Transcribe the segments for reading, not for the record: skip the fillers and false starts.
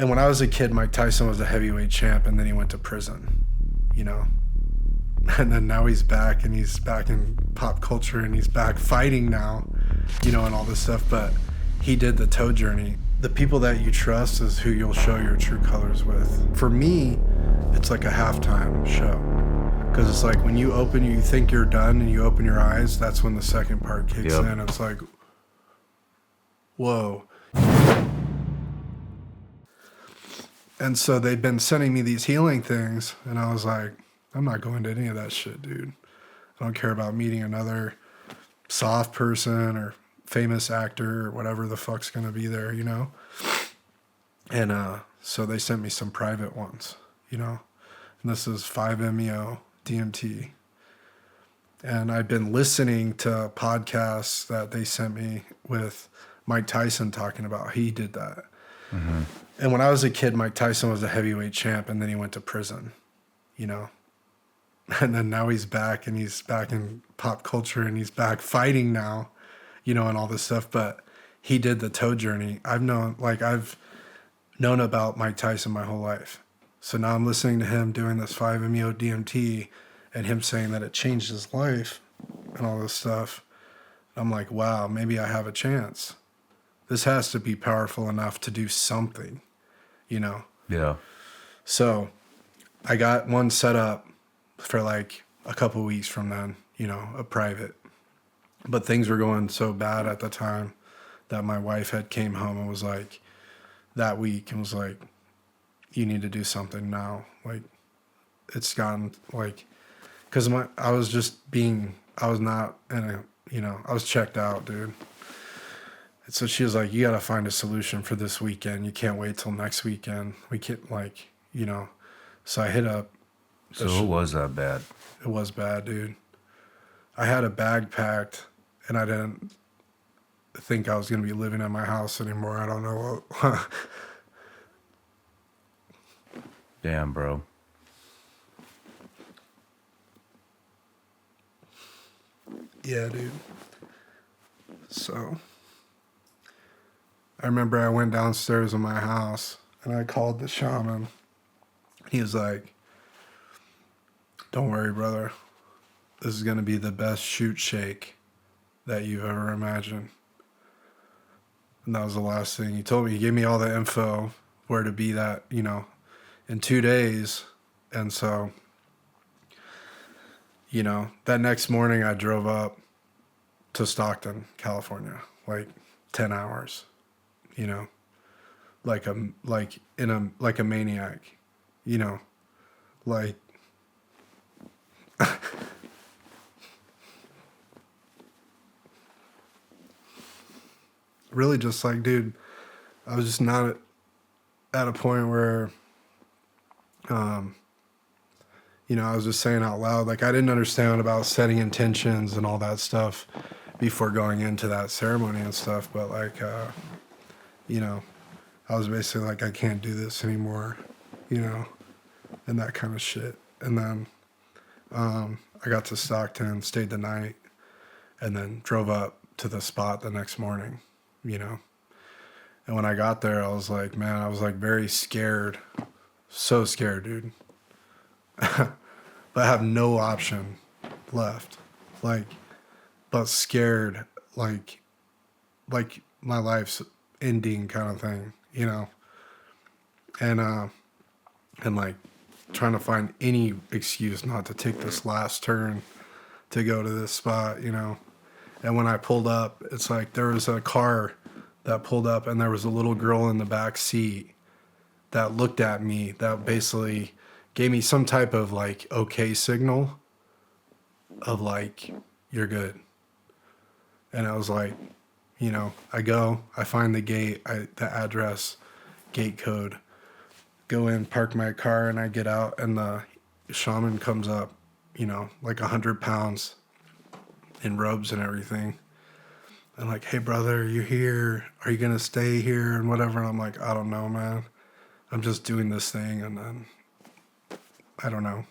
And when I was a kid, Mike Tyson was a heavyweight champ, and then he went to prison, you know. And then now he's back, and he's back in pop culture, and he's back fighting now, you know, and all this stuff. But he did the toe journey. The people that you trust is who you'll show your true colors with. For me, it's like a halftime show. Because it's like when you open, you think you're done, and you open your eyes, that's when the second part kicks in. It's like, whoa. And so they've been sending me these healing things, and I was like, I'm not going to any of that shit, dude. I don't care about meeting another soft person or famous actor or whatever the fuck's going to be there, you know? And so they sent me some private ones, you know? And this is 5-MeO, DMT. And I've been listening to podcasts that they sent me with Mike Tyson talking about he did that. Mm-hmm. And when I was a kid, Mike Tyson was a heavyweight champ, and then he went to prison, you know? And then now he's back, and he's back in pop culture, and he's back fighting now, you know, and all this stuff. But he did the toe journey. I've known about Mike Tyson my whole life. So now I'm listening to him doing this 5-MeO DMT and him saying that it changed his life and all this stuff. I'm like, wow, maybe I have a chance. This has to be powerful enough to do something, you know? Yeah. So I got one set up for like a couple weeks from then, you know, a private. But things were going so bad at the time that my wife had came home and was like, that week, and was like, you need to do something now. Like, it's gotten like, because I was not in a, you know, I was checked out, dude. And so she was like, you got to find a solution for this weekend. You can't wait till next weekend. We can't, like, you know. So I hit up. So it was that bad? It was bad, dude. I had a bag packed, and I didn't think I was going to be living at my house anymore. I don't know what. Damn, bro. Yeah, dude. So I remember I went downstairs in my house and I called the shaman. He was like, don't worry, brother. This is going to be the best shoot shake that you've ever imagined. And that was the last thing he told me. He gave me all the info where to be that, you know, in 2 days. And so, you know, that next morning I drove up to Stockton, California, like 10 hours, you know, like a maniac, you know, like, really just like, dude, I was just not at a point where, you know, I was just saying out loud, like I didn't understand about setting intentions and all that stuff before going into that ceremony and stuff. But like, you know, I was basically like, I can't do this anymore, you know, and that kind of shit. And then I got to Stockton, stayed the night, and then drove up to the spot the next morning, you know. And when I got there, I was like, man, I was like very scared. So scared, dude. But I have no option left. Like, but scared, like my life's ending kind of thing, you know. And like trying to find any excuse not to take this last turn to go to this spot, you know. And when I pulled up, it's like there was a car that pulled up and there was a little girl in the back seat that looked at me, that basically gave me some type of like okay signal of like, you're good. And I was like, you know, I find the gate, the address, gate code, go in, park my car, and I get out, and the shaman comes up, you know, like 100 pounds in robes and everything. And like, hey brother, you here? Are you gonna stay here? And whatever. And I'm like, I don't know, man. I'm just doing this thing, and then I don't know.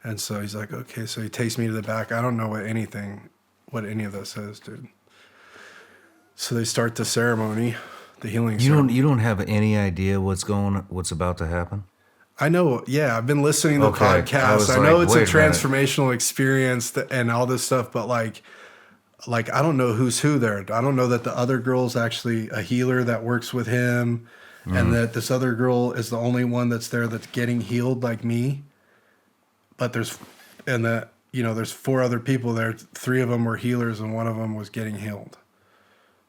And so he's like, okay. So he takes me to the back. I don't know what any of this is, dude. So they start the ceremony. the healing. You don't have any idea what's about to happen? I know. Yeah, I've been listening to podcasts. I know it's a transformational experience and all this stuff, but like I don't know who's who there. I don't know that the other girl's actually a healer that works with him, and that this other girl is the only one that's there that's getting healed like me. But there's 4 other people there. 3 of them were healers, and 1 of them was getting healed.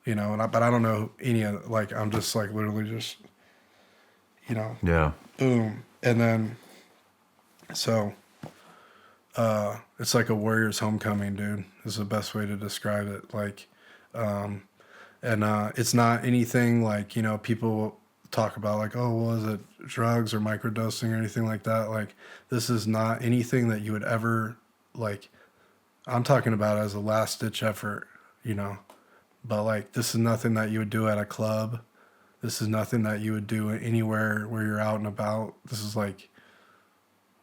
But I don't know any of, like, I'm just like literally just, Yeah. boom. And then, so, it's like a warrior's homecoming, dude, is the best way to describe it. Like, it's not anything like, people talk about like, oh, well, is it drugs or microdosing or anything like that? Like, this is not anything that you would ever, like, I'm talking about as a last ditch effort, but like, this is nothing that you would do at a club. This is nothing that you would do anywhere where you're out and about. This is like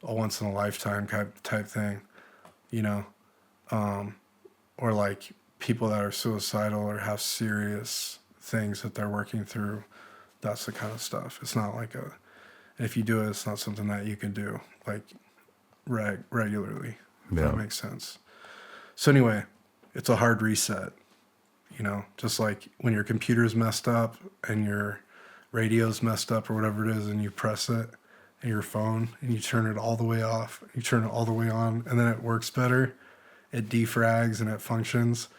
a once in a lifetime type thing, or like people that are suicidal or have serious things that they're working through. That's the kind of stuff. It's not like if you do it, it's not something that you can do like regularly. If that makes sense. So anyway, it's a hard reset. Just like when your computer's messed up and your radio's messed up or whatever it is, and you press it and your phone and you turn it all the way off, you turn it all the way on, and then it works better. It defrags and it functions.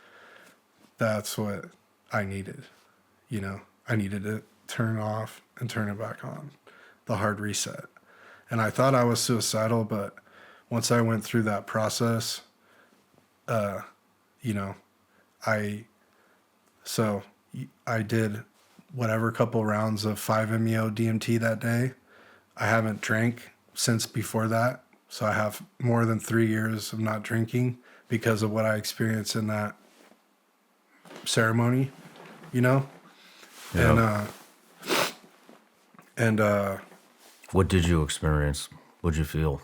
That's what I needed. I needed to turn it off and turn it back on. The hard reset. And I thought I was suicidal, but once I went through that process, I did whatever couple rounds of 5-MeO DMT that day. I haven't drank since before that. So I have more than 3 years of not drinking because of what I experienced in that ceremony, Yeah. And what did you experience? What'd you feel?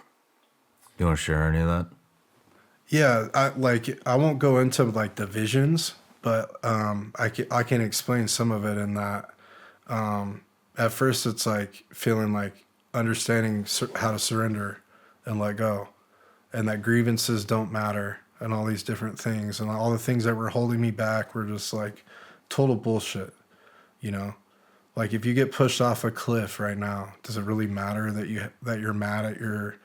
You want to share any of that? Yeah, I won't go into like the visions, but I can explain some of it in that. At first, it's like feeling like understanding how to surrender and let go, and that grievances don't matter, and all these different things, and all the things that were holding me back were just like total bullshit. Like if you get pushed off a cliff right now, does it really matter that you're mad at your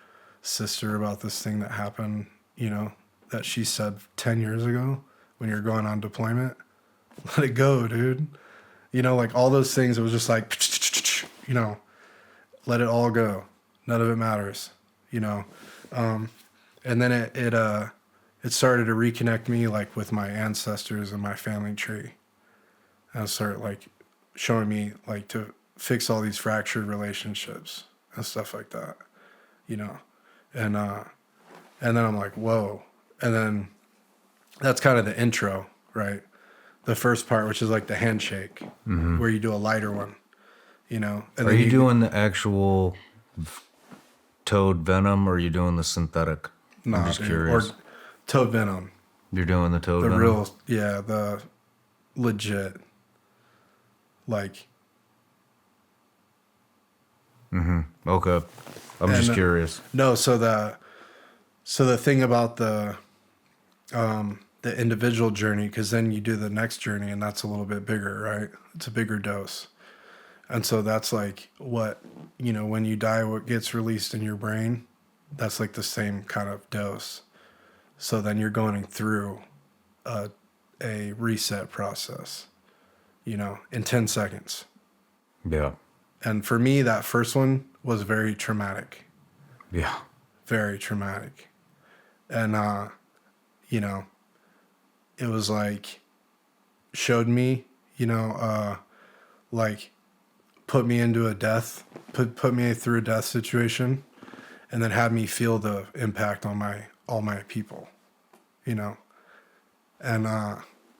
sister about this thing that happened? That she said 10 years ago when you're going on deployment. Let it go, dude. Like all those things, it was just like, let it all go. None of it matters, and then it started to reconnect me like with my ancestors and my family tree. And start like showing me like to fix all these fractured relationships and stuff like that, and then I'm like, whoa. And then that's kind of the intro, right? The first part, which is like the handshake, where you do a lighter one, And are you doing the actual toad venom, or are you doing the synthetic? No, I'm just curious. Or toad venom. You're doing the toad venom? The legit, like. Okay. I'm just curious. No, so the thing about the individual journey, because then you do the next journey, and that's a little bit bigger, right? It's a bigger dose. And so that's like what, when you die, what gets released in your brain, that's like the same kind of dose. So then you're going through a reset process, in 10 seconds. Yeah. And for me, that first one was very traumatic. Yeah. Very traumatic. And, it was like, showed me, like put me into a death, put me through a death situation, and then had me feel the impact on all my people, and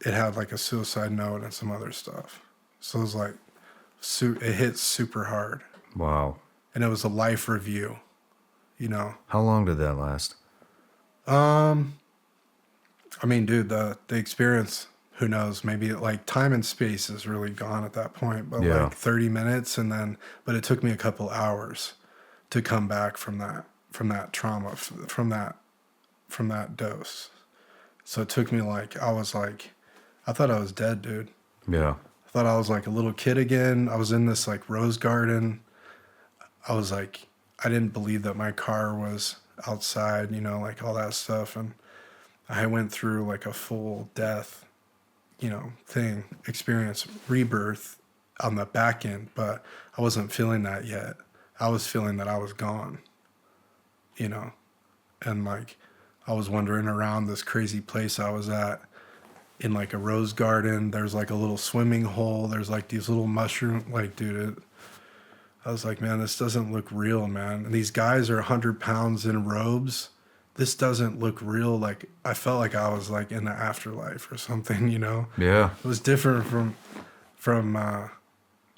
it had like a suicide note and some other stuff. So it was like, it hit super hard. Wow. And it was a life review, How long did that last? I mean, dude, the experience, who knows, maybe like time and space is really gone at that point, but Yeah. like 30 minutes. And then, but it took me a couple hours to come back from that trauma, from that dose. So it took me like, I thought I was dead, dude. Yeah. I thought I was like a little kid again. I was in this like rose garden. I was like, I didn't believe that my car was outside, you know, like all that stuff. And I went through like a full death, you know, experience, rebirth on the back end, but I wasn't feeling that yet. I was feeling that I was gone, you know, and like I was wandering around this crazy place I was at in like a rose garden. There's like a little swimming hole. There's like these little mushroom, like, dude, I was like, man, this doesn't look real, man. And these guys are 100 pounds in robes. This doesn't look real. Like, I felt like I was like in the afterlife or something, you know? Yeah. It was different from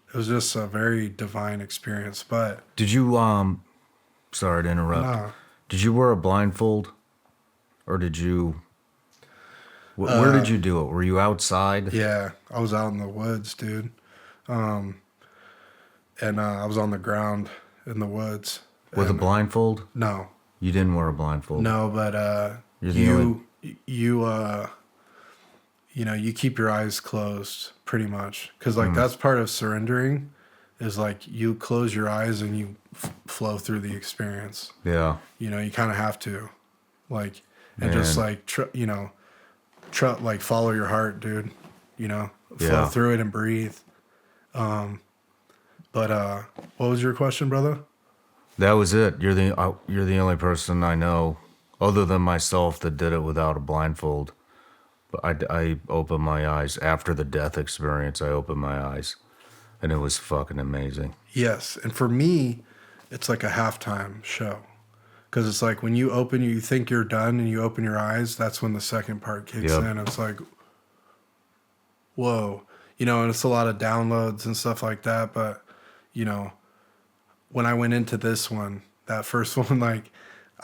it was just a very divine experience. But Did you, sorry to interrupt. nah, Did you wear a blindfold? Or did you, where did you do it? Were you outside? yeah, I was out in the woods, dude. And I was on the ground in the woods. With a And, blindfold? no, You didn't wear a blindfold? no, but You're the you know, you keep your eyes closed pretty much, because like that's part of surrendering, is like you close your eyes and you flow through the experience. Yeah. You know, you kind of have to, like, and just Man. like like follow your heart, dude. You know, flow Yeah. through it and breathe. But what was your question, brother? That was it. You're the only person I know, other than myself, that did it without a blindfold. But I opened my eyes after the death experience. I opened my eyes, and it was fucking amazing. Yes, and for me, it's like a halftime show, because it's like when you think you're done, and you open your eyes. That's when the second part kicks Yep. in. It's like, whoa, you know, and it's a lot of downloads and stuff like that. But you know, when I went into this one, that first one, like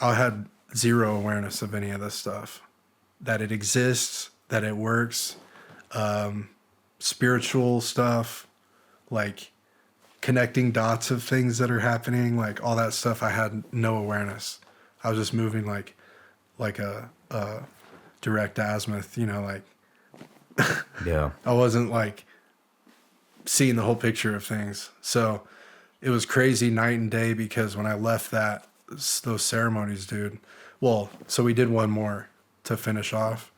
I had zero awareness of any of this stuff, that it exists, that it works, spiritual stuff, like connecting dots of things that are happening, like all that stuff. I had no awareness. I was just moving like a direct azimuth, you know, like Yeah. I wasn't like seeing the whole picture of things. So it was crazy night and day, because when I left those ceremonies, dude, well, so we did one more to finish off.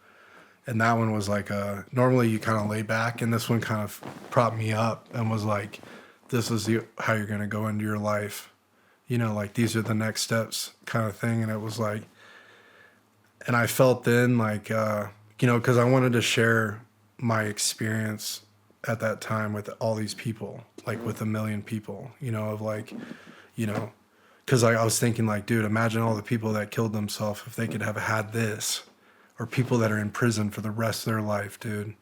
And that one was like normally you kind of lay back, and this one kind of propped me up and was like, this is how you're going to go into your life. You know, like these are the next steps kind of thing. And it was like, and I felt then like, you know, because I wanted to share my experience at that time with all these people, like with 1 million people, you know, of like, you know, because I was thinking like, dude, imagine all the people that killed themselves if they could have had this, or people that are in prison for the rest of their life, dude,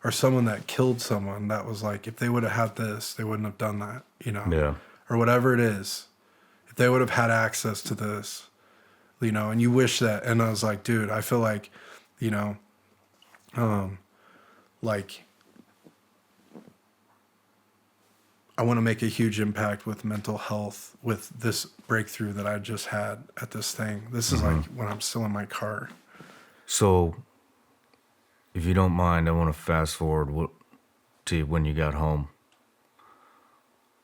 or someone that killed someone that was like, if they would have had this, they wouldn't have done that, you know, Yeah. or whatever it is, if they would have had access to this, you know, and you wish that. And I was like, dude, I feel like, you know, like I want to make a huge impact with mental health with this breakthrough that I just had at this thing. This is like when I'm still in my car. So, if you don't mind, I want to fast forward to when you got home.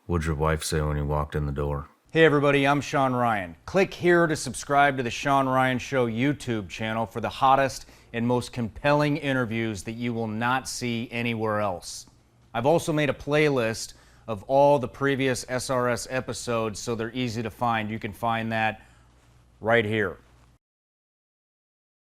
What'd your wife say when you walked in the door? Hey everybody, I'm Shawn Ryan. Click here to subscribe to the Shawn Ryan Show YouTube channel for the hottest and most compelling interviews that you will not see anywhere else. I've also made a playlist of all the previous SRS episodes, so they're easy to find. You can find that right here.